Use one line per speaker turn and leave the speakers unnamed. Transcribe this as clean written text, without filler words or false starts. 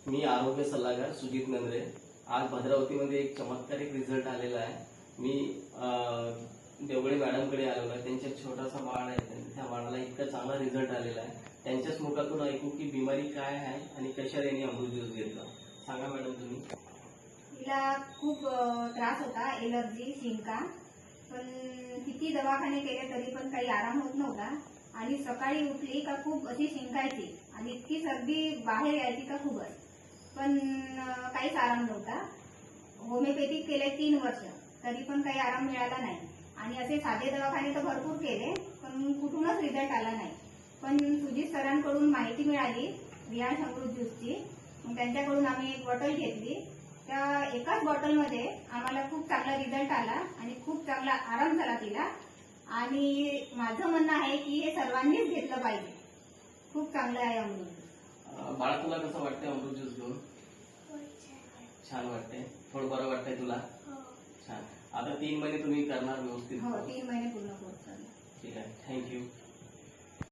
मी आरोग्य सल्लागार सुजित नंद्रे. आज भद्रावतीमध्ये एक चमत्कारिक रिझल्ट आलेला आहे. मी देवगडे मॅडमकडे आलेलो आहे. त्यांच्या छोटासा बाळ आहे, त्या बाळाला इतका चांगला रिझल्ट आलेला आहे. त्यांच्याच मुखातून ऐकू की बिमारी काय आहे आणि कशा यांनी अमृत ज्यूस घेतला. सांगा मॅडम तुम्ही.
तिला खूप त्रास होता, एलर्जी, शिंका. पण किती दवाखाने केले तरी पण काही आराम होत नव्हता. आणि सकाळी उठली का खूप अशी शिंकायची आणि इतकी सर्दी बाहेर यायची का खूपच. पण काहीच आराम नव्हता. होमिओपॅथिक केले 3 वर्ष तरी पण काही आराम मिळाला नाही. आणि असे साधे दवाखाने तर भरपूर केले पण कुठूनच रिझल्ट आला नाही. पण सुजित सरांकडून माहिती मिळाली रियाज अमृत ज्यूसची. मग त्यांच्याकडून आम्ही एक बॉटल घेतली. त्या एकाच बॉटलमध्ये आम्हाला खूप चांगला रिझल्ट आला आणि खूप चांगला आराम झाला तिला. आणि माझं म्हणणं आहे की हे सर्वांनीच घेतलं पाहिजे. खूप चांगलं आहे अमृत.
बाळा तुला कसं वाटतंय अमृत ज्यूस घेऊन? छान वाटतंय. थोडं बरं वाटतंय तुला? छान. आता 3 महिने तुम्ही करणार व्यवस्थित?
हो, 3 महिने पूर्ण कोर्स.
ठीक आहे. थँक्यू.